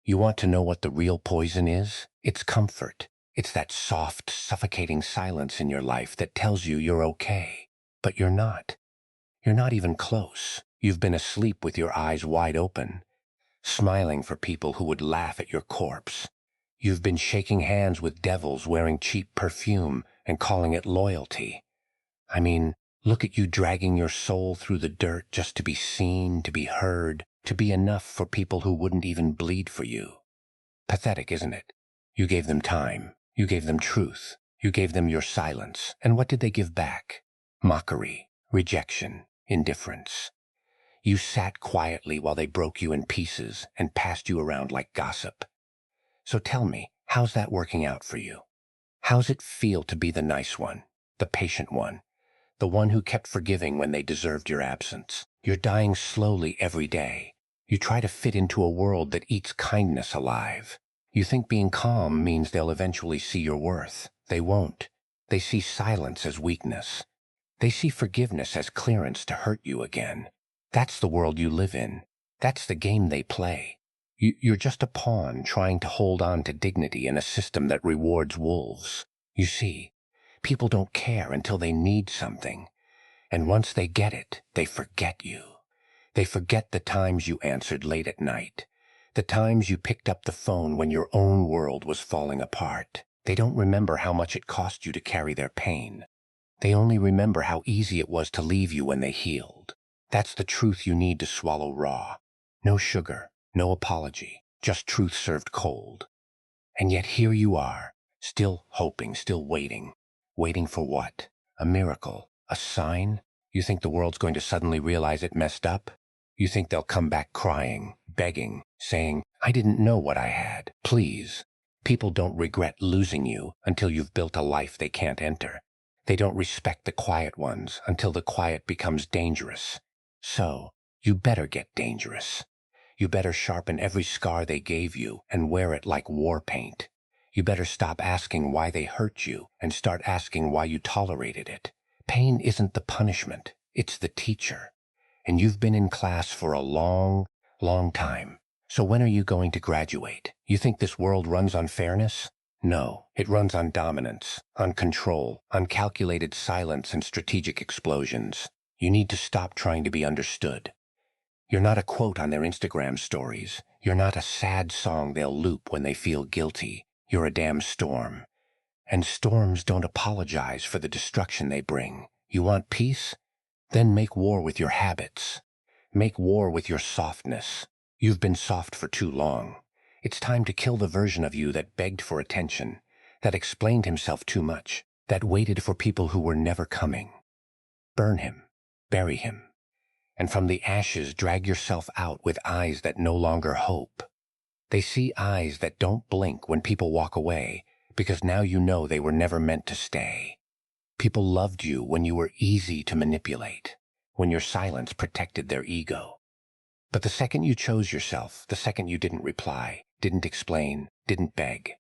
You want to know what the real poison is? It's comfort. It's that soft, suffocating silence in your life that tells you you're okay. But you're not. You're not even close. You've been asleep with your eyes wide open, smiling for people who would laugh at your corpse. You've been shaking hands with devils wearing cheap perfume and calling it loyalty. I mean, look at you dragging your soul through the dirt just to be seen, to be heard, to be enough for people who wouldn't even bleed for you. Pathetic, isn't it? You gave them time. You gave them truth. You gave them your silence. And what did they give back? Mockery, rejection, indifference. You sat quietly while they broke you in pieces and passed you around like gossip. So tell me, how's that working out for you? How's it feel to be the nice one, the patient one, the one who kept forgiving when they deserved your absence? You're dying slowly every day. You try to fit into a world that eats kindness alive. You think being calm means they'll eventually see your worth. They won't. They see silence as weakness. They see forgiveness as clearance to hurt you again. That's the world you live in. That's the game they play. You're just a pawn trying to hold on to dignity in a system that rewards wolves. You see, people don't care until they need something. And once they get it, they forget you. They forget the times you answered late at night, the times you picked up the phone when your own world was falling apart. They don't remember how much it cost you to carry their pain. They only remember how easy it was to leave you when they healed. That's the truth you need to swallow raw. No sugar, no apology, just truth served cold. And yet here you are, still hoping, still waiting. Waiting for what? A miracle? A sign? You think the world's going to suddenly realize it messed up? You think they'll come back crying, begging, saying, "I didn't know what I had. Please." People don't regret losing you until you've built a life they can't enter. They don't respect the quiet ones until the quiet becomes dangerous. So, you better get dangerous. You better sharpen every scar they gave you and wear it like war paint. You better stop asking why they hurt you and start asking why you tolerated it. Pain isn't the punishment, it's the teacher. And you've been in class for a long, long time. So when are you going to graduate? You think this world runs on fairness? No, it runs on dominance, on control, on calculated silence and strategic explosions. You need to stop trying to be understood. You're not a quote on their Instagram stories. You're not a sad song they'll loop when they feel guilty. You're a damn storm. And storms don't apologize for the destruction they bring. You want peace? Then make war with your habits. Make war with your softness. You've been soft for too long. It's time to kill the version of you that begged for attention, that explained himself too much, that waited for people who were never coming. Burn him. Bury him. And from the ashes drag yourself out with eyes that no longer hope. They see eyes that don't blink when people walk away, because now you know they were never meant to stay. People loved you when you were easy to manipulate, when your silence protected their ego. But the second you chose yourself, the second you didn't reply, didn't explain, didn't beg,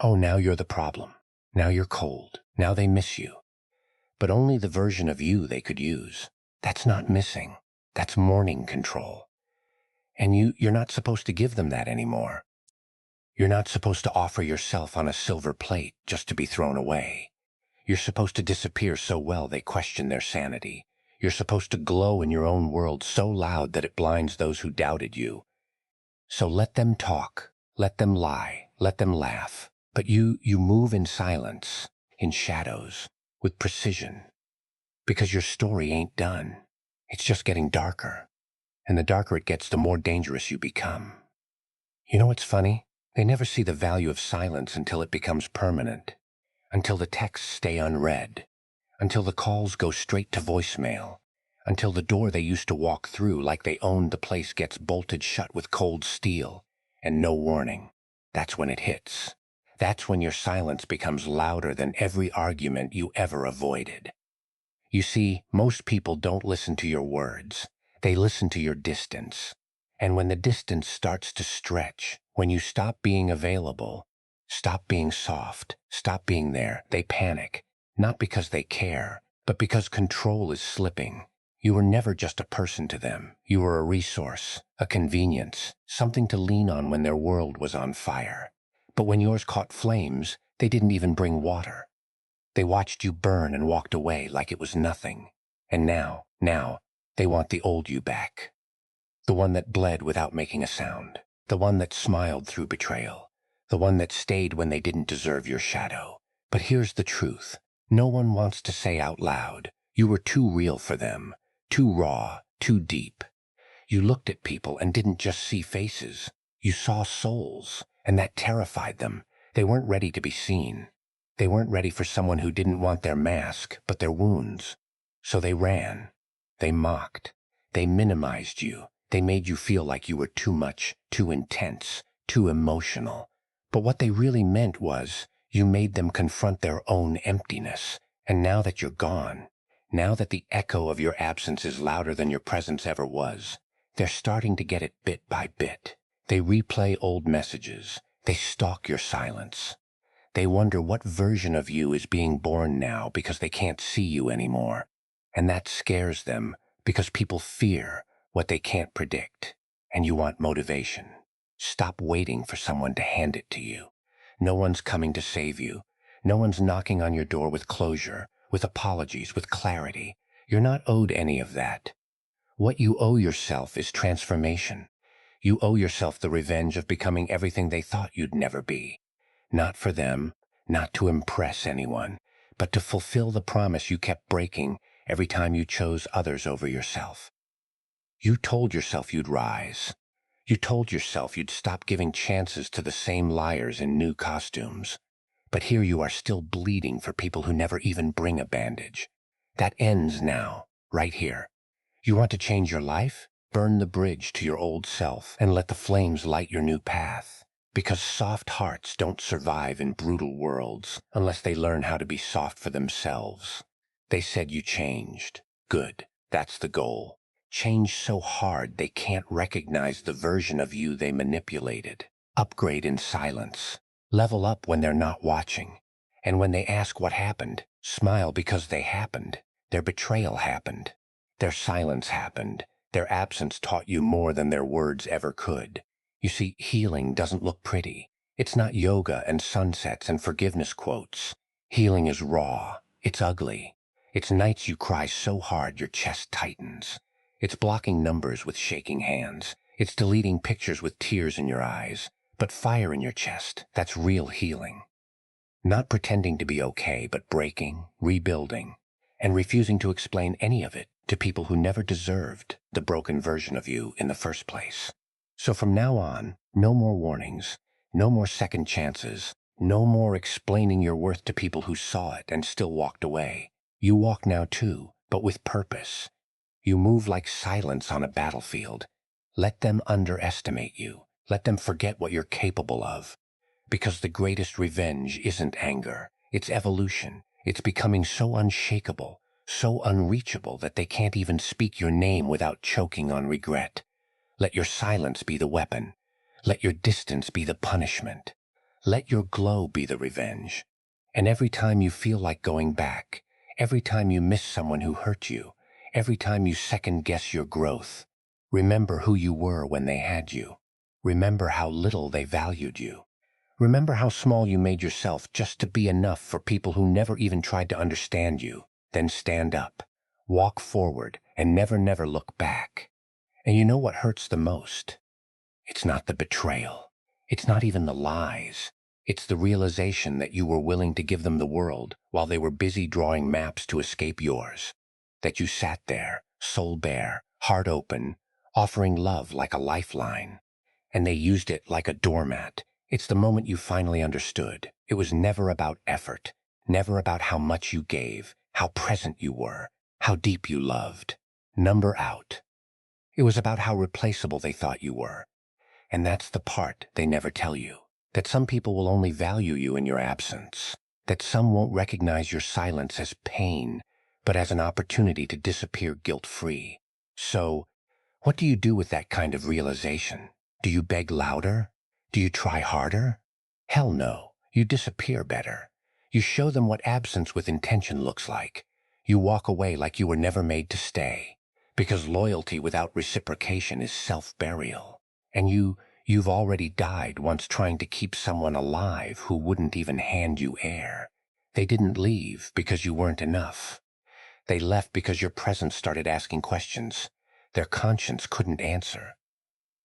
oh, now you're the problem. Now you're cold. Now they miss you. But only the version of you they could use. That's not missing. That's mourning control. And you're not supposed to give them that anymore. You're not supposed to offer yourself on a silver plate just to be thrown away. You're supposed to disappear so well they question their sanity. You're supposed to glow in your own world so loud that it blinds those who doubted you. So let them talk, let them lie, let them laugh. But you move in silence, in shadows, with precision. Because your story ain't done. It's just getting darker. And the darker it gets, the more dangerous you become. You know what's funny? They never see the value of silence until it becomes permanent. Until the texts stay unread. Until the calls go straight to voicemail. Until the door they used to walk through like they owned the place gets bolted shut with cold steel and no warning. That's when it hits. That's when your silence becomes louder than every argument you ever avoided. You see, most people don't listen to your words. They listen to your distance. And when the distance starts to stretch, when you stop being available, stop being soft, stop being there, they panic. Not because they care, but because control is slipping. You were never just a person to them. You were a resource, a convenience, something to lean on when their world was on fire. But when yours caught flames, they didn't even bring water. They watched you burn and walked away like it was nothing. And now, they want the old you back. The one that bled without making a sound. The one that smiled through betrayal. The one that stayed when they didn't deserve your shadow. But here's the truth. No one wants to say out loud, you were too real for them, too raw, too deep. You looked at people and didn't just see faces. You saw souls, and that terrified them. They weren't ready to be seen. They weren't ready for someone who didn't want their mask, but their wounds. So they ran. They mocked. They minimized you. They made you feel like you were too much, too intense, too emotional. But what they really meant was, you made them confront their own emptiness. And now that you're gone, now that the echo of your absence is louder than your presence ever was, they're starting to get it bit by bit. They replay old messages. They stalk your silence. They wonder what version of you is being born now because they can't see you anymore. And that scares them because people fear what they can't predict. And you want motivation. Stop waiting for someone to hand it to you. No one's coming to save you. No one's knocking on your door with closure, with apologies, with clarity. You're not owed any of that. What you owe yourself is transformation. You owe yourself the revenge of becoming everything they thought you'd never be. Not for them, not to impress anyone, but to fulfill the promise you kept breaking every time you chose others over yourself. You told yourself you'd rise. You told yourself you'd stop giving chances to the same liars in new costumes. But here you are still bleeding for people who never even bring a bandage. That ends now, right here. You want to change your life? Burn the bridge to your old self and let the flames light your new path. Because soft hearts don't survive in brutal worlds unless they learn how to be soft for themselves. They said you changed. Good. That's the goal. Change so hard they can't recognize the version of you they manipulated. Upgrade in silence. Level up when they're not watching. And when they ask what happened, smile because they happened. Their betrayal happened. Their silence happened. Their absence taught you more than their words ever could. You see, healing doesn't look pretty. It's not yoga and sunsets and forgiveness quotes. Healing is raw. It's ugly. It's nights you cry so hard your chest tightens. It's blocking numbers with shaking hands. It's deleting pictures with tears in your eyes. But fire in your chest, that's real healing. Not pretending to be okay, but breaking, rebuilding, and refusing to explain any of it to people who never deserved the broken version of you in the first place. So from now on, no more warnings, no more second chances, no more explaining your worth to people who saw it and still walked away. You walk now too, but with purpose. You move like silence on a battlefield. Let them underestimate you. Let them forget what you're capable of. Because the greatest revenge isn't anger. It's evolution. It's becoming so unshakable, so unreachable that they can't even speak your name without choking on regret. Let your silence be the weapon. Let your distance be the punishment. Let your glow be the revenge. And every time you feel like going back, every time you miss someone who hurt you, every time you second-guess your growth, remember who you were when they had you. Remember how little they valued you. Remember how small you made yourself just to be enough for people who never even tried to understand you. Then stand up, walk forward, and never look back. And you know what hurts the most? It's not the betrayal. It's not even the lies. It's the realization that you were willing to give them the world while they were busy drawing maps to escape yours. That you sat there, soul bare, heart open, offering love like a lifeline. And they used it like a doormat. It's the moment you finally understood. It was never about effort, never about how much you gave, how present you were, how deep you loved. Number out. It was about how replaceable they thought you were. And that's the part they never tell you. That some people will only value you in your absence. That some won't recognize your silence as pain, but as an opportunity to disappear guilt-free. So, what do you do with that kind of realization? Do you beg louder? Do you try harder? Hell no. You disappear better. You show them what absence with intention looks like. You walk away like you were never made to stay. Because loyalty without reciprocation is self-burial. And you've already died once trying to keep someone alive who wouldn't even hand you air. They didn't leave because you weren't enough. They left because your presence started asking questions their conscience couldn't answer.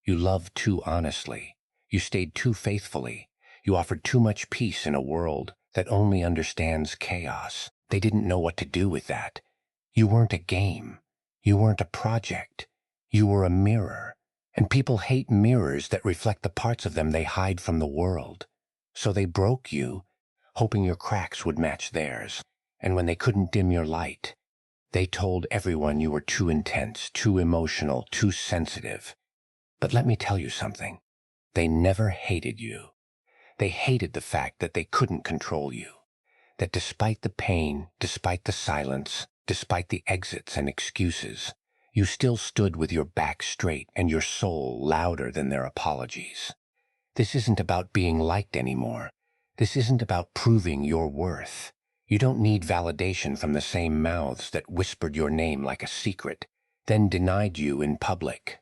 You loved too honestly. You stayed too faithfully. You offered too much peace in a world that only understands chaos. They didn't know what to do with that. You weren't a game. You weren't a project. You were a mirror. And people hate mirrors that reflect the parts of them they hide from the world. So they broke you, hoping your cracks would match theirs. And when they couldn't dim your light, they told everyone you were too intense, too emotional, too sensitive. But let me tell you something. They never hated you. They hated the fact that they couldn't control you. That despite the pain, despite the silence, despite the exits and excuses, you still stood with your back straight and your soul louder than their apologies. This isn't about being liked anymore. This isn't about proving your worth. You don't need validation from the same mouths that whispered your name like a secret, then denied you in public.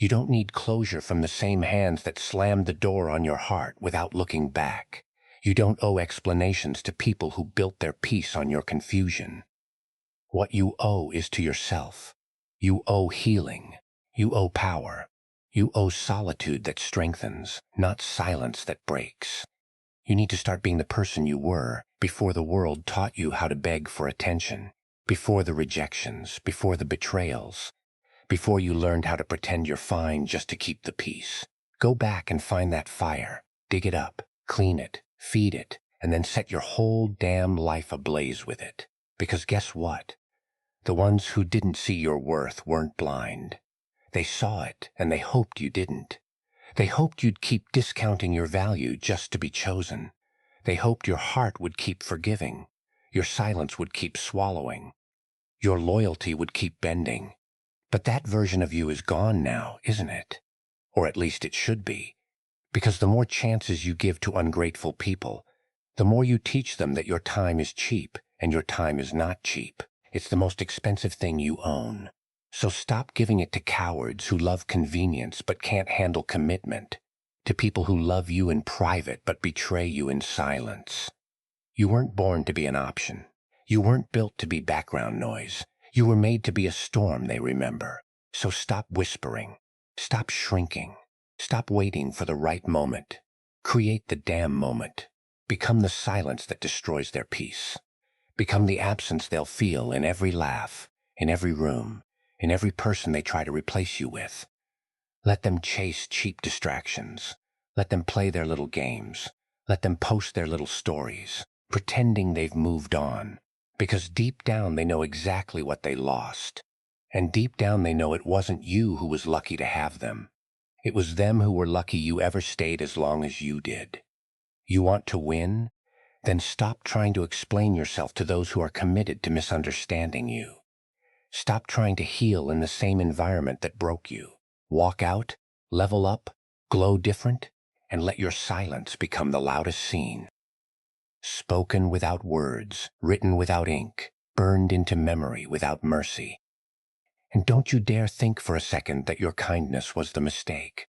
You don't need closure from the same hands that slammed the door on your heart without looking back. You don't owe explanations to people who built their peace on your confusion. What you owe is to yourself. You owe healing. You owe power. You owe solitude that strengthens, not silence that breaks. You need to start being the person you were before the world taught you how to beg for attention, before the rejections, before the betrayals, before you learned how to pretend you're fine just to keep the peace. Go back and find that fire, dig it up, clean it, feed it, and then set your whole damn life ablaze with it. Because guess what? The ones who didn't see your worth weren't blind. They saw it, and they hoped you didn't. They hoped you'd keep discounting your value just to be chosen. They hoped your heart would keep forgiving. Your silence would keep swallowing. Your loyalty would keep bending. But that version of you is gone now, isn't it? Or at least it should be. Because the more chances you give to ungrateful people, the more you teach them that your time is cheap, and your time is not cheap. It's the most expensive thing you own. So stop giving it to cowards who love convenience but can't handle commitment, to people who love you in private but betray you in silence. You weren't born to be an option. You weren't built to be background noise. You were made to be a storm they remember. So stop whispering. Stop shrinking. Stop waiting for the right moment. Create the damn moment. Become the silence that destroys their peace. Become the absence they'll feel in every laugh, in every room, in every person they try to replace you with. Let them chase cheap distractions. Let them play their little games. Let them post their little stories, pretending they've moved on. Because deep down they know exactly what they lost. And deep down they know it wasn't you who was lucky to have them. It was them who were lucky you ever stayed as long as you did. You want to win? Then stop trying to explain yourself to those who are committed to misunderstanding you. Stop trying to heal in the same environment that broke you. Walk out, level up, glow different, and let your silence become the loudest scene. Spoken without words, written without ink, burned into memory without mercy. And don't you dare think for a second that your kindness was the mistake.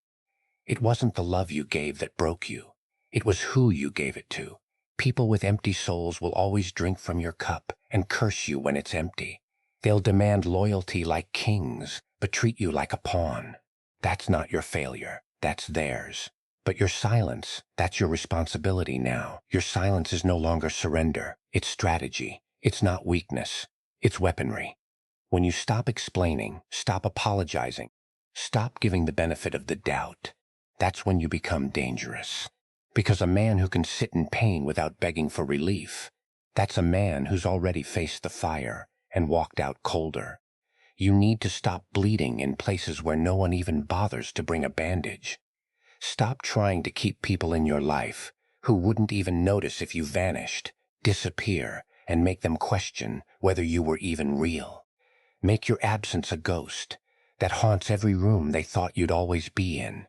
It wasn't the love you gave that broke you. It was who you gave it to. People with empty souls will always drink from your cup and curse you when it's empty. They'll demand loyalty like kings, but treat you like a pawn. That's not your failure. That's theirs. But your silence, that's your responsibility now. Your silence is no longer surrender. It's strategy. It's not weakness. It's weaponry. When you stop explaining, stop apologizing, stop giving the benefit of the doubt, that's when you become dangerous. Because a man who can sit in pain without begging for relief, that's a man who's already faced the fire and walked out colder. You need to stop bleeding in places where no one even bothers to bring a bandage. Stop trying to keep people in your life who wouldn't even notice if you vanished, disappear, and make them question whether you were even real. Make your absence a ghost that haunts every room they thought you'd always be in.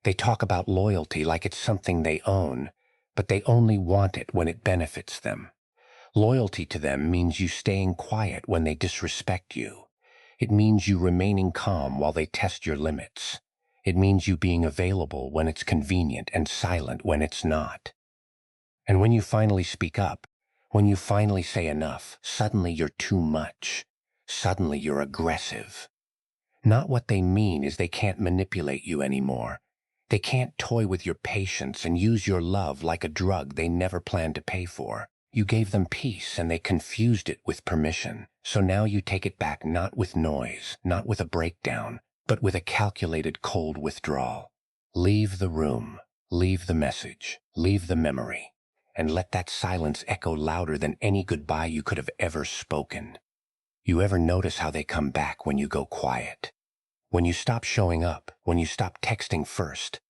They talk about loyalty like it's something they own, but they only want it when it benefits them. Loyalty to them means you staying quiet when they disrespect you. It means you remaining calm while they test your limits. It means you being available when it's convenient and silent when it's not. And when you finally speak up, when you finally say enough, suddenly you're too much. Suddenly you're aggressive. Not what they mean is they can't manipulate you anymore. They can't toy with your patience and use your love like a drug they never planned to pay for. You gave them peace and they confused it with permission. So now you take it back not with noise, not with a breakdown, but with a calculated cold withdrawal. Leave the room, leave the message, leave the memory, and let that silence echo louder than any goodbye you could have ever spoken. You ever notice how they come back when you go quiet? When you stop showing up, when you stop texting first?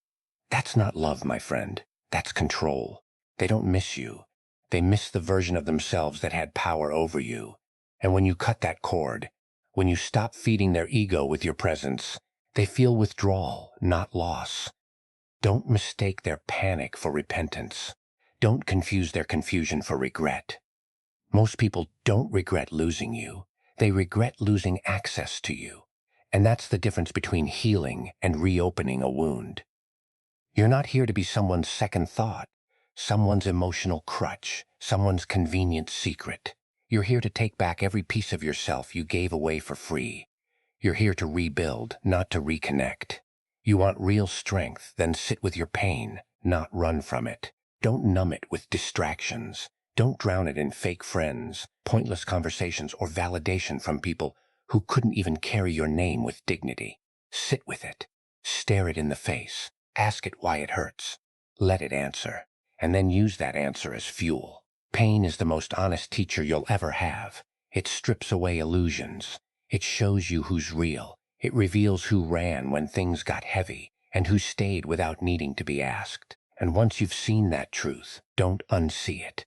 That's not love, my friend. That's control. They don't miss you. They miss the version of themselves that had power over you. And when you cut that cord, when you stop feeding their ego with your presence, they feel withdrawal, not loss. Don't mistake their panic for repentance. Don't confuse their confusion for regret. Most people don't regret losing you. They regret losing access to you. And that's the difference between healing and reopening a wound. You're not here to be someone's second thought, someone's emotional crutch, someone's convenient secret. You're here to take back every piece of yourself you gave away for free. You're here to rebuild, not to reconnect. You want real strength, then sit with your pain, not run from it. Don't numb it with distractions. Don't drown it in fake friends, pointless conversations, or validation from people who couldn't even carry your name with dignity. Sit with it. Stare it in the face. Ask it why it hurts. Let it answer. And then use that answer as fuel. Pain is the most honest teacher you'll ever have. It strips away illusions. It shows you who's real. It reveals who ran when things got heavy and who stayed without needing to be asked. And once you've seen that truth, don't unsee it.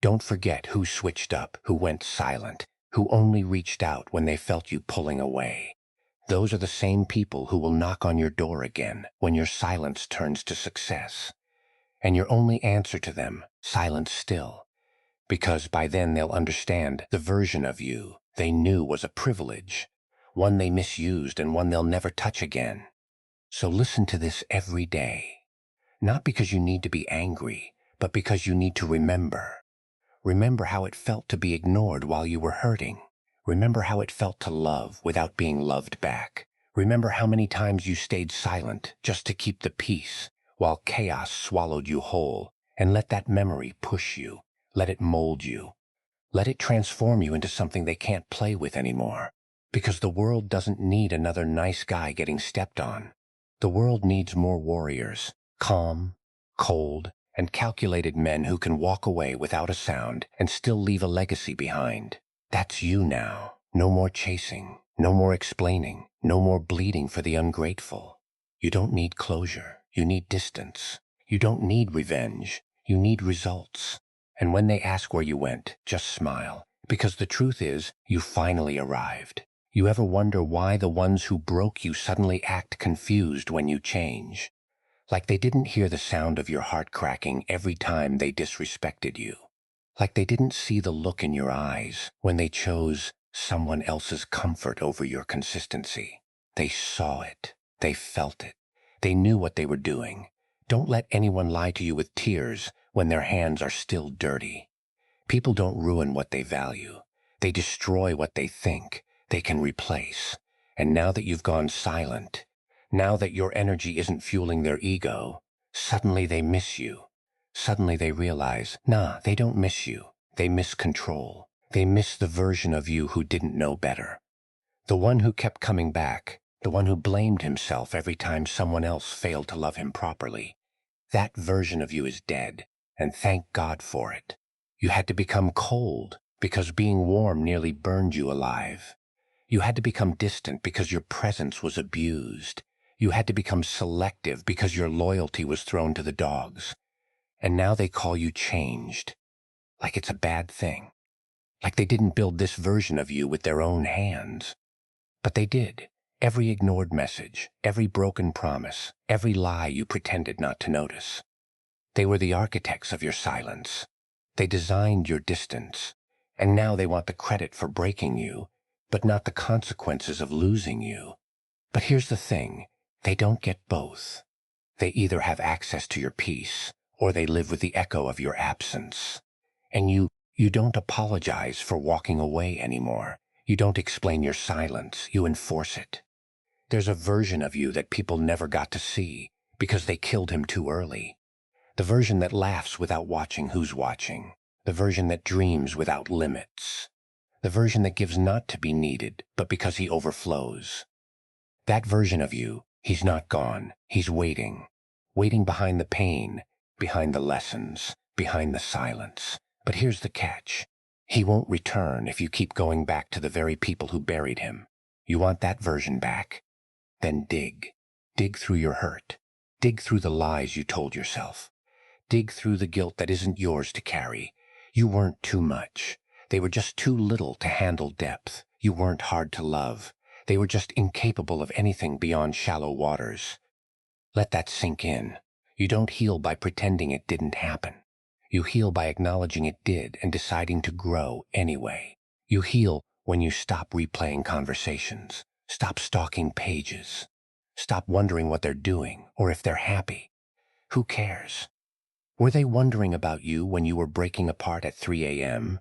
Don't forget who switched up, who went silent, who only reached out when they felt you pulling away. Those are the same people who will knock on your door again when your silence turns to success. And your only answer to them, silence still. Because by then they'll understand the version of you they knew was a privilege, one they misused and one they'll never touch again. So listen to this every day. Not because you need to be angry, but because you need to remember. Remember how it felt to be ignored while you were hurting. Remember how it felt to love without being loved back. Remember how many times you stayed silent just to keep the peace while chaos swallowed you whole. And let that memory push you. Let it mold you. Let it transform you into something they can't play with anymore. Because the world doesn't need another nice guy getting stepped on. The world needs more warriors, calm, cold, and calculated men who can walk away without a sound and still leave a legacy behind. That's you now. No more chasing, no more explaining, no more bleeding for the ungrateful. You don't need closure. You need distance. You don't need revenge. You need results. And when they ask where you went, just smile. Because the truth is, you finally arrived. You ever wonder why the ones who broke you suddenly act confused when you change? Like they didn't hear the sound of your heart cracking every time they disrespected you. Like they didn't see the look in your eyes when they chose someone else's comfort over your consistency. They saw it. They felt it. They knew what they were doing. Don't let anyone lie to you with tears when their hands are still dirty. People don't ruin what they value. They destroy what they think they can replace. And now that you've gone silent, now that your energy isn't fueling their ego, suddenly they miss you. Suddenly they realize, nah, they don't miss you. They miss control. They miss the version of you who didn't know better. The one who kept coming back, the one who blamed himself every time someone else failed to love him properly. That version of you is dead, and thank God for it. You had to become cold because being warm nearly burned you alive. You had to become distant because your presence was abused. You had to become selective because your loyalty was thrown to the dogs. And now they call you changed, like it's a bad thing. Like they didn't build this version of you with their own hands. But they did. Every ignored message, every broken promise, every lie you pretended not to notice. They were the architects of your silence. They designed your distance. And now they want the credit for breaking you but not the consequences of losing you. But here's the thing, they don't get both. They either have access to your peace, or they live with the echo of your absence. And you don't apologize for walking away anymore. You don't explain your silence, you enforce it. There's a version of you that people never got to see because they killed him too early. The version that laughs without watching who's watching. The version that dreams without limits. The version that gives not to be needed, but because he overflows. That version of you, he's not gone. He's waiting. Waiting behind the pain, behind the lessons, behind the silence. But here's the catch. He won't return if you keep going back to the very people who buried him. You want that version back? Then dig. Dig through your hurt. Dig through the lies you told yourself. Dig through the guilt that isn't yours to carry. You weren't too much. They were just too little to handle depth. You weren't hard to love. They were just incapable of anything beyond shallow waters. Let that sink in. You don't heal by pretending it didn't happen. You heal by acknowledging it did and deciding to grow anyway. You heal when you stop replaying conversations, stop stalking pages, stop wondering what they're doing or if they're happy. Who cares? Were they wondering about you when you were breaking apart at 3 a.m.,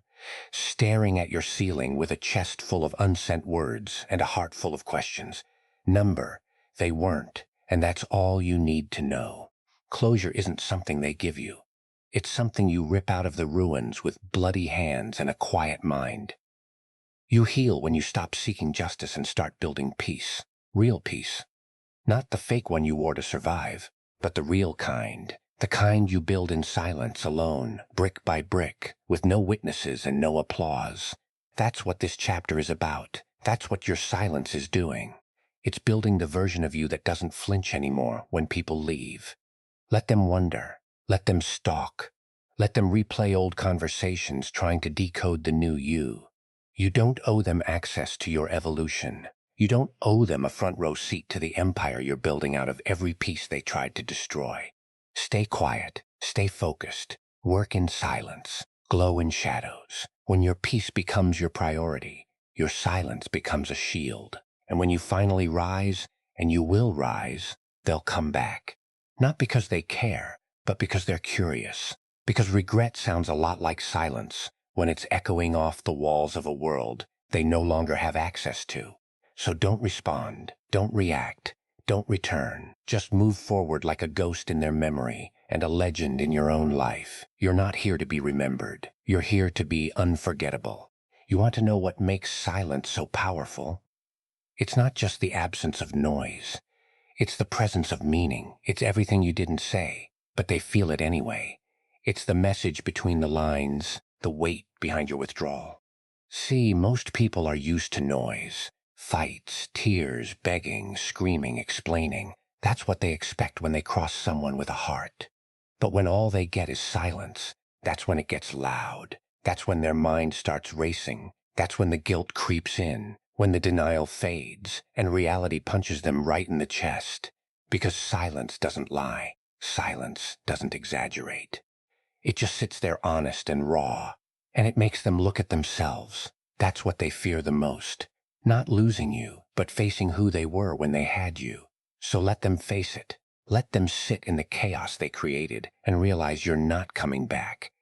staring at your ceiling with a chest full of unsent words and a heart full of questions? Number, they weren't, and that's all you need to know. Closure isn't something they give you. It's something you rip out of the ruins with bloody hands and a quiet mind. You heal when you stop seeking justice and start building peace. Real peace. Not the fake one you wore to survive, but the real kind. The kind you build in silence alone, brick by brick, with no witnesses and no applause. That's what this chapter is about. That's what your silence is doing. It's building the version of you that doesn't flinch anymore when people leave. Let them wonder. Let them stalk. Let them replay old conversations trying to decode the new you. You don't owe them access to your evolution. You don't owe them a front row seat to the empire you're building out of every piece they tried to destroy. Stay quiet, stay focused, work in silence, glow in shadows. When your peace becomes your priority, your silence becomes a shield. And when you finally rise, and you will rise, they'll come back. Not because they care, but because they're curious. Because regret sounds a lot like silence when it's echoing off the walls of a world they no longer have access to. So don't respond, don't react, don't return. Just move forward like a ghost in their memory and a legend in your own life. You're not here to be remembered. You're here to be unforgettable. You want to know what makes silence so powerful? It's not just the absence of noise. It's the presence of meaning. It's everything you didn't say, but they feel it anyway. It's the message between the lines, the weight behind your withdrawal. See, most people are used to noise. Fights, tears, begging, screaming, explaining. That's what they expect when they cross someone with a heart. But when all they get is silence, that's when it gets loud. That's when their mind starts racing. That's when the guilt creeps in, when the denial fades, and reality punches them right in the chest. Because silence doesn't lie. Silence doesn't exaggerate. It just sits there honest and raw, and it makes them look at themselves. That's what they fear the most. Not losing you, but facing who they were when they had you. So let them face it. Let them sit in the chaos they created and realize you're not coming back.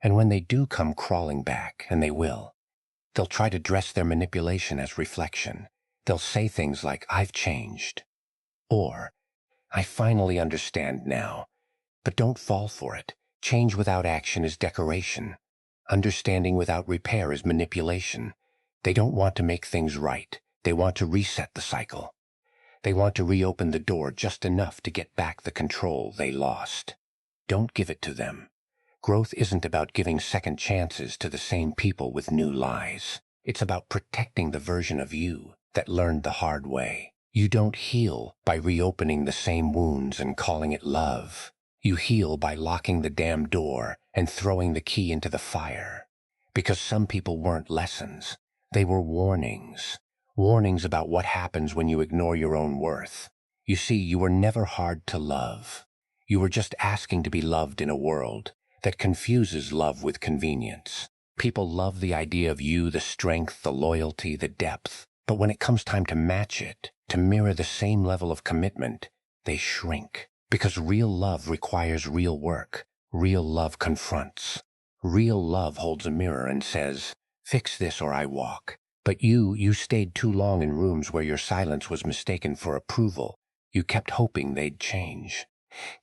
And when they do come crawling back, and they will, they'll try to dress their manipulation as reflection. They'll say things like, "I've changed," or "I finally understand now." But don't fall for it. Change without action is decoration. Understanding without repair is manipulation. They don't want to make things right. They want to reset the cycle. They want to reopen the door just enough to get back the control they lost. Don't give it to them. Growth isn't about giving second chances to the same people with new lies. It's about protecting the version of you that learned the hard way. You don't heal by reopening the same wounds and calling it love. You heal by locking the damn door and throwing the key into the fire. Because some people weren't lessons. They were warnings. Warnings about what happens when you ignore your own worth. You see, you were never hard to love. You were just asking to be loved in a world that confuses love with convenience. People love the idea of you, the strength, the loyalty, the depth. But when it comes time to match it, to mirror the same level of commitment, they shrink. Because real love requires real work. Real love confronts. Real love holds a mirror and says, "Fix this or I walk." But you stayed too long in rooms where your silence was mistaken for approval. You kept hoping they'd change.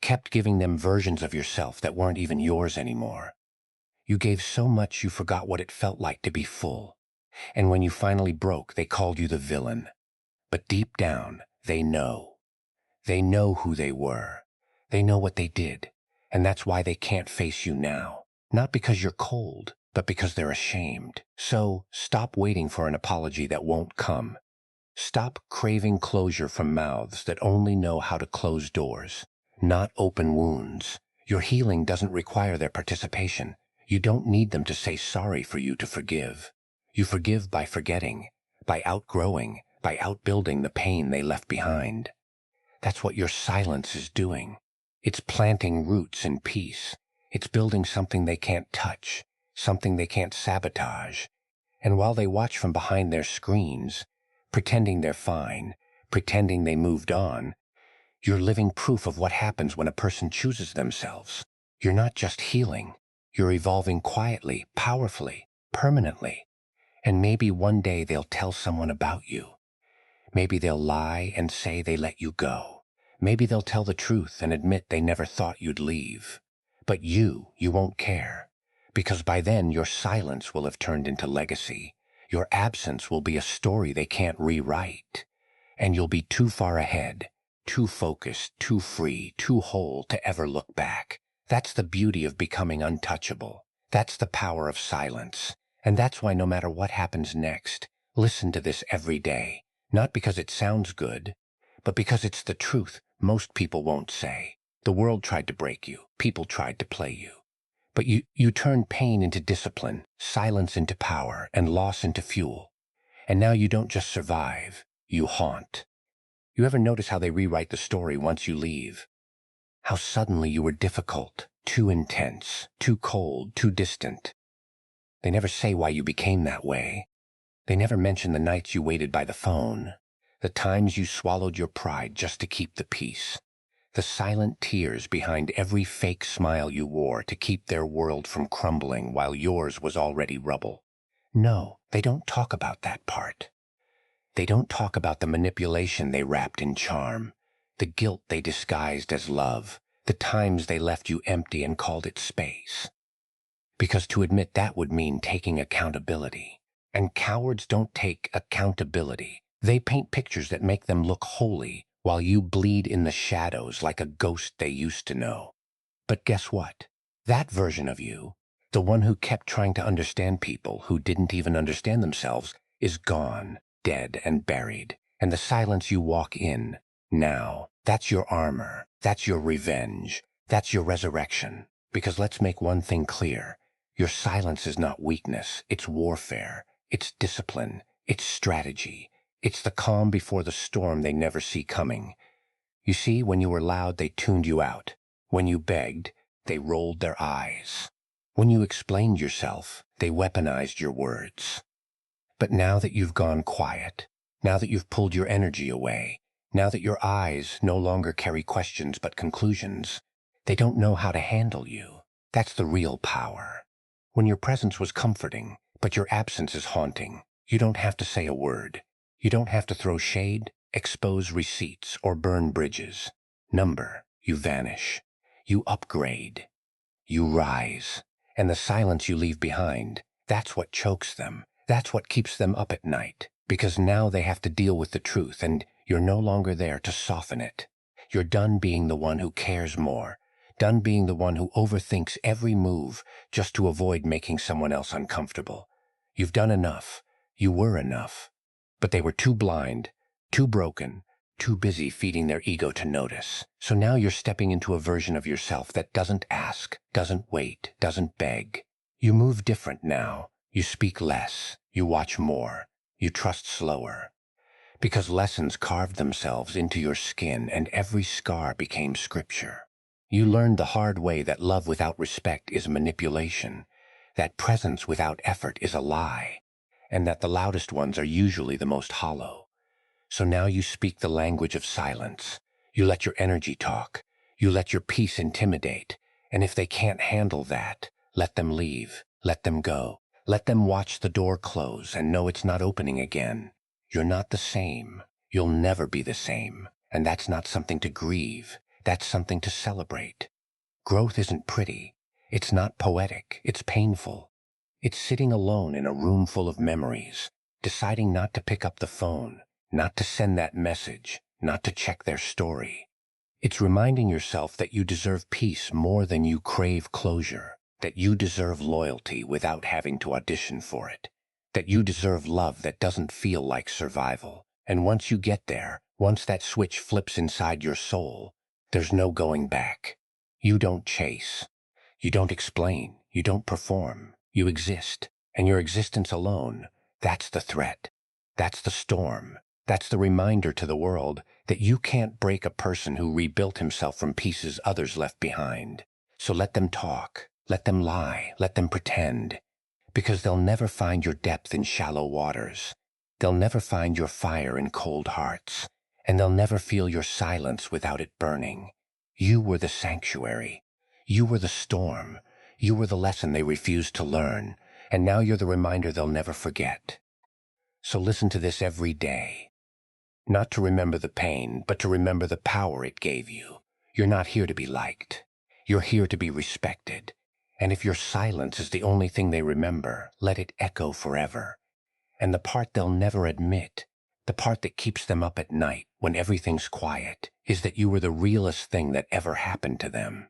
Kept giving them versions of yourself that weren't even yours anymore. You gave so much you forgot what it felt like to be full. And when you finally broke, they called you the villain. But deep down, they know. They know who they were. They know what they did. And that's why they can't face you now. Not because you're cold, but because they're ashamed. So stop waiting for an apology that won't come. Stop craving closure from mouths that only know how to close doors, not open wounds. Your healing doesn't require their participation. You don't need them to say sorry for you to forgive. You forgive by forgetting, by outgrowing, by outbuilding the pain they left behind. That's what your silence is doing. It's planting roots in peace. It's building something they can't touch, something they can't sabotage. And while they watch from behind their screens, pretending they're fine, pretending they moved on, you're living proof of what happens when a person chooses themselves. You're not just healing. You're evolving quietly, powerfully, permanently. And maybe one day they'll tell someone about you. Maybe they'll lie and say they let you go. Maybe they'll tell the truth and admit they never thought you'd leave. But you won't care. Because by then your silence will have turned into legacy. Your absence will be a story they can't rewrite. And you'll be too far ahead, too focused, too free, too whole to ever look back. That's the beauty of becoming untouchable. That's the power of silence. And that's why no matter what happens next, listen to this every day. Not because it sounds good, but because it's the truth most people won't say. The world tried to break you. People tried to play you. But you turned pain into discipline, silence into power, and loss into fuel. And now you don't just survive, you haunt. You ever notice how they rewrite the story once you leave? How suddenly you were difficult, too intense, too cold, too distant. They never say why you became that way. They never mention the nights you waited by the phone, the times you swallowed your pride just to keep the peace, the silent tears behind every fake smile you wore to keep their world from crumbling while yours was already rubble. No, they don't talk about that part. They don't talk about the manipulation they wrapped in charm, the guilt they disguised as love, the times they left you empty and called it space. Because to admit that would mean taking accountability. And cowards don't take accountability. They paint pictures that make them look holy while you bleed in the shadows like a ghost they used to know. But guess what? That version of you, the one who kept trying to understand people who didn't even understand themselves, is gone, dead and buried. And the silence you walk in now, that's your armor. That's your revenge. That's your resurrection. Because let's make one thing clear. Your silence is not weakness. It's warfare. It's discipline. It's strategy. It's the calm before the storm they never see coming. You see, when you were loud, they tuned you out. When you begged, they rolled their eyes. When you explained yourself, they weaponized your words. But now that you've gone quiet, now that you've pulled your energy away, now that your eyes no longer carry questions but conclusions, they don't know how to handle you. That's the real power. When your presence was comforting, but your absence is haunting, you don't have to say a word. You don't have to throw shade, expose receipts, or burn bridges. You vanish. You upgrade. You rise. And the silence you leave behind, that's what chokes them. That's what keeps them up at night. Because now they have to deal with the truth, and you're no longer there to soften it. You're done being the one who cares more. Done being the one who overthinks every move just to avoid making someone else uncomfortable. You've done enough. You were enough. But they were too blind, too broken, too busy feeding their ego to notice. So now you're stepping into a version of yourself that doesn't ask, doesn't wait, doesn't beg. You move different now. You speak less. You watch more. You trust slower. Because lessons carved themselves into your skin and every scar became scripture. You learned the hard way that love without respect is manipulation, that presence without effort is a lie, and that the loudest ones are usually the most hollow. So now you speak the language of silence. You let your energy talk. You let your peace intimidate. And if they can't handle that, let them leave. Let them go. Let them watch the door close and know it's not opening again. You're not the same. You'll never be the same. And that's not something to grieve. That's something to celebrate. Growth isn't pretty. It's not poetic. It's painful. It's sitting alone in a room full of memories, deciding not to pick up the phone, not to send that message, not to check their story. It's reminding yourself that you deserve peace more than you crave closure, that you deserve loyalty without having to audition for it, that you deserve love that doesn't feel like survival. And once you get there, once that switch flips inside your soul, there's no going back. You don't chase. You don't explain. You don't perform. You exist. And your existence alone, that's the threat. That's the storm. That's the reminder to the world that you can't break a person who rebuilt himself from pieces others left behind. So let them talk. Let them lie. Let them pretend. Because they'll never find your depth in shallow waters. They'll never find your fire in cold hearts. And they'll never feel your silence without it burning. You were the sanctuary. You were the storm. You were the lesson they refused to learn. And now you're the reminder they'll never forget. So listen to this every day. Not to remember the pain, but to remember the power it gave you. You're not here to be liked. You're here to be respected. And if your silence is the only thing they remember, let it echo forever. And the part they'll never admit, the part that keeps them up at night when everything's quiet, is that you were the realest thing that ever happened to them.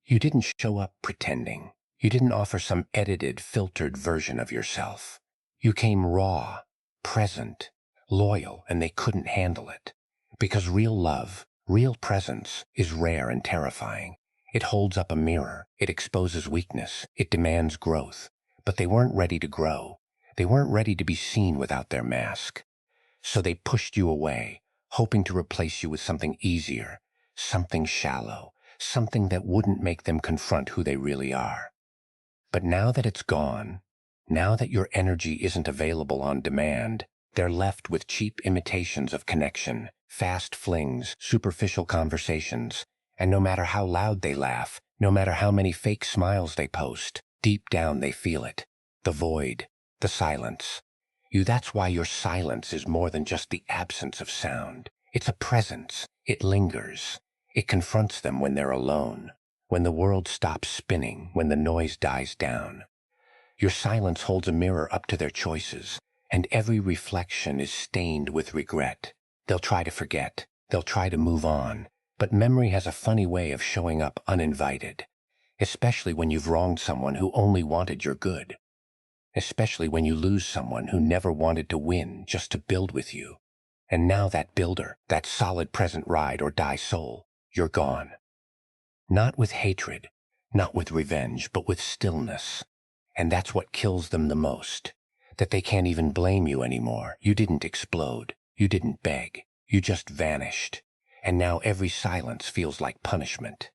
You didn't show up pretending. You didn't offer some edited, filtered version of yourself. You came raw, present, loyal, and they couldn't handle it. Because real love, real presence, is rare and terrifying. It holds up a mirror. It exposes weakness. It demands growth. But they weren't ready to grow. They weren't ready to be seen without their mask. So they pushed you away, hoping to replace you with something easier, something shallow, something that wouldn't make them confront who they really are. But now that it's gone, now that your energy isn't available on demand, they're left with cheap imitations of connection, fast flings, superficial conversations, and no matter how loud they laugh, no matter how many fake smiles they post, deep down they feel it. The void, the silence. That's why your silence is more than just the absence of sound. It's a presence. It lingers. It confronts them when they're alone, when the world stops spinning, when the noise dies down. Your silence holds a mirror up to their choices, and every reflection is stained with regret. They'll try to forget. They'll try to move on. But memory has a funny way of showing up uninvited, especially when you've wronged someone who only wanted your good. Especially when you lose someone who never wanted to win, just to build with you. And now that builder, that solid present ride or die soul, you're gone. Not with hatred, not with revenge, but with stillness. And that's what kills them the most. That they can't even blame you anymore. You didn't explode. You didn't beg. You just vanished. And now every silence feels like punishment.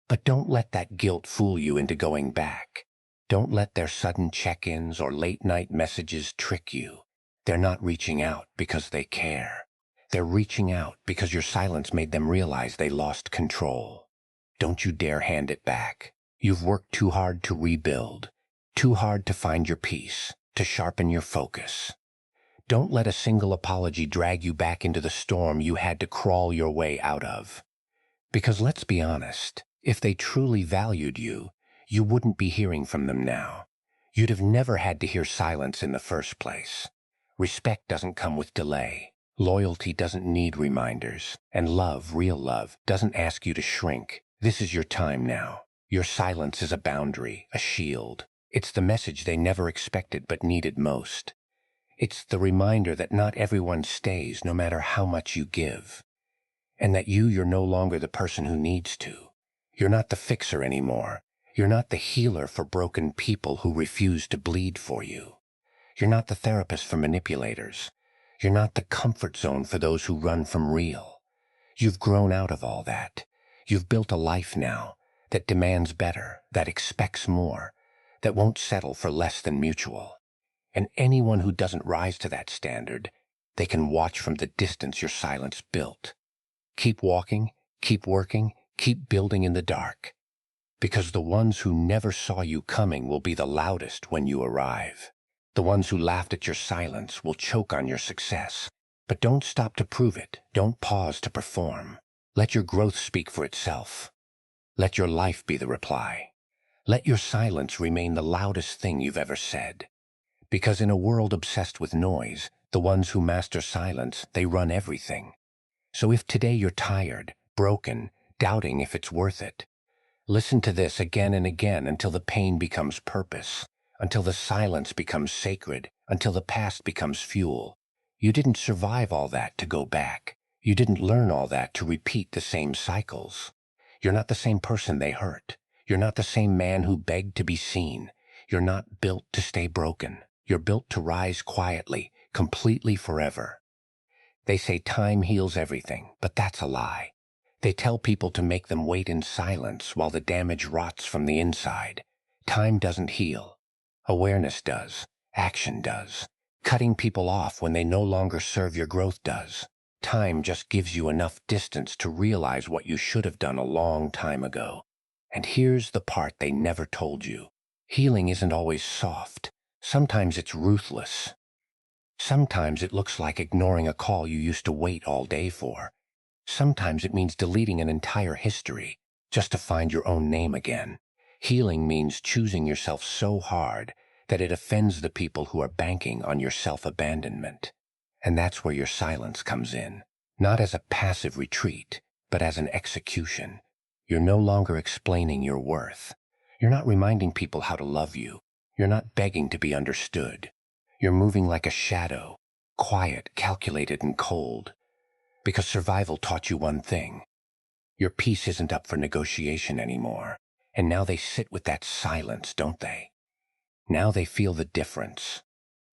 But don't let that guilt fool you into going back. Don't let their sudden check-ins or late-night messages trick you. They're not reaching out because they care. They're reaching out because your silence made them realize they lost control. Don't you dare hand it back. You've worked too hard to rebuild, too hard to find your peace, to sharpen your focus. Don't let a single apology drag you back into the storm you had to crawl your way out of. Because let's be honest, if they truly valued you, you wouldn't be hearing from them now. You'd have never had to hear silence in the first place. Respect doesn't come with delay. Loyalty doesn't need reminders. And love, real love, doesn't ask you to shrink. This is your time now. Your silence is a boundary, a shield. It's the message they never expected but needed most. It's the reminder that not everyone stays no matter how much you give. And that you're no longer the person who needs to. You're not the fixer anymore. You're not the healer for broken people who refuse to bleed for you. You're not the therapist for manipulators. You're not the comfort zone for those who run from real. You've grown out of all that. You've built a life now that demands better, that expects more, that won't settle for less than mutual. And anyone who doesn't rise to that standard, they can watch from the distance your silence built. Keep walking, keep working, keep building in the dark. Because the ones who never saw you coming will be the loudest when you arrive. The ones who laughed at your silence will choke on your success. But don't stop to prove it. Don't pause to perform. Let your growth speak for itself. Let your life be the reply. Let your silence remain the loudest thing you've ever said. Because in a world obsessed with noise, the ones who master silence, they run everything. So if today you're tired, broken, doubting if it's worth it, listen to this again and again until the pain becomes purpose, until the silence becomes sacred, until the past becomes fuel. You didn't survive all that to go back. You didn't learn all that to repeat the same cycles. You're not the same person they hurt. You're not the same man who begged to be seen. You're not built to stay broken. You're built to rise quietly, completely forever. They say time heals everything, but that's a lie. They tell people to make them wait in silence while the damage rots from the inside. Time doesn't heal. Awareness does. Action does. Cutting people off when they no longer serve your growth does. Time just gives you enough distance to realize what you should have done a long time ago. And here's the part they never told you. Healing isn't always soft. Sometimes it's ruthless. Sometimes it looks like ignoring a call you used to wait all day for. Sometimes it means deleting an entire history just to find your own name again. Healing means choosing yourself so hard that it offends the people who are banking on your self-abandonment. And that's where your silence comes in. Not as a passive retreat, but as an execution. You're no longer explaining your worth. You're not reminding people how to love you. You're not begging to be understood. You're moving like a shadow, quiet, calculated, and cold. Because survival taught you one thing. Your peace isn't up for negotiation anymore. And now they sit with that silence, don't they? Now they feel the difference.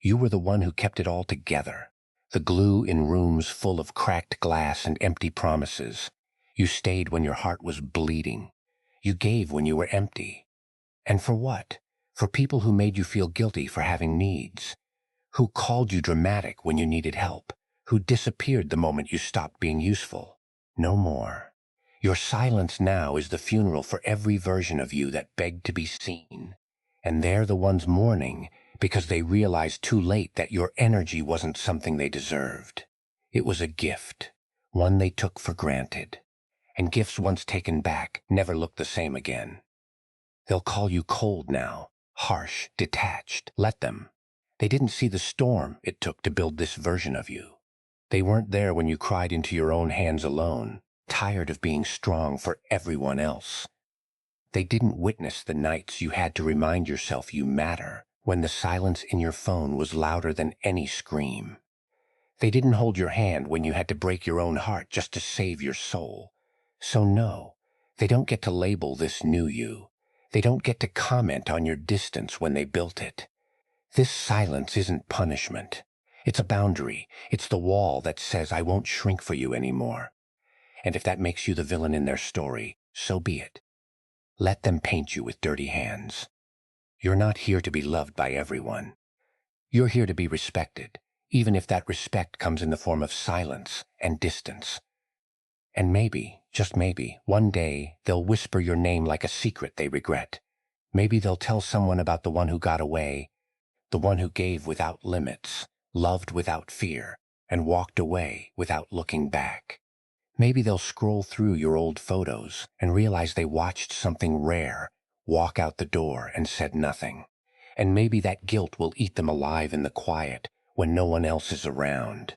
You were the one who kept it all together. The glue in rooms full of cracked glass and empty promises. You stayed when your heart was bleeding. You gave when you were empty. And for what? For people who made you feel guilty for having needs. Who called you dramatic when you needed help. Who disappeared the moment you stopped being useful. No more. Your silence now is the funeral for every version of you that begged to be seen. And they're the ones mourning because they realized too late that your energy wasn't something they deserved. It was a gift, one they took for granted. And gifts once taken back never look the same again. They'll call you cold now, harsh, detached. Let them. They didn't see the storm it took to build this version of you. They weren't there when you cried into your own hands alone, tired of being strong for everyone else. They didn't witness the nights you had to remind yourself you matter, when the silence in your phone was louder than any scream. They didn't hold your hand when you had to break your own heart just to save your soul. So no, they don't get to label this new you. They don't get to comment on your distance when they built it. This silence isn't punishment. It's a boundary. It's the wall that says, I won't shrink for you anymore. And if that makes you the villain in their story, so be it. Let them paint you with dirty hands. You're not here to be loved by everyone. You're here to be respected, even if that respect comes in the form of silence and distance. And maybe, just maybe, one day they'll whisper your name like a secret they regret. Maybe they'll tell someone about the one who got away, the one who gave without limits, loved without fear, and walked away without looking back. Maybe they'll scroll through your old photos and realize they watched something rare, walk out the door and said nothing. And maybe that guilt will eat them alive in the quiet when no one else is around.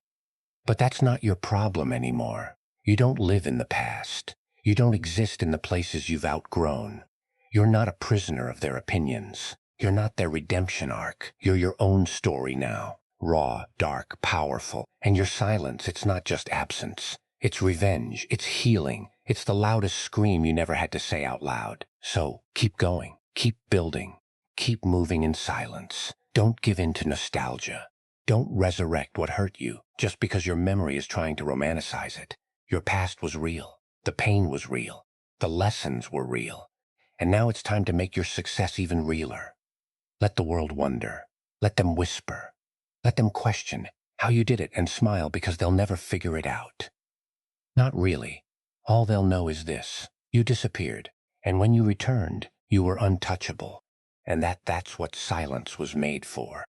But that's not your problem anymore. You don't live in the past. You don't exist in the places you've outgrown. You're not a prisoner of their opinions. You're not their redemption arc. You're your own story now. Raw, dark, powerful. And your silence, it's not just absence. It's revenge. It's healing. It's the loudest scream you never had to say out loud. So keep going. Keep building. Keep moving in silence. Don't give in to nostalgia. Don't resurrect what hurt you just because your memory is trying to romanticize it. Your past was real. The pain was real. The lessons were real. And now it's time to make your success even realer. Let the world wonder. Let them whisper. Let them question how you did it and smile because they'll never figure it out. Not really. All they'll know is this: you disappeared, and when you returned, you were untouchable. And that's what silence was made for.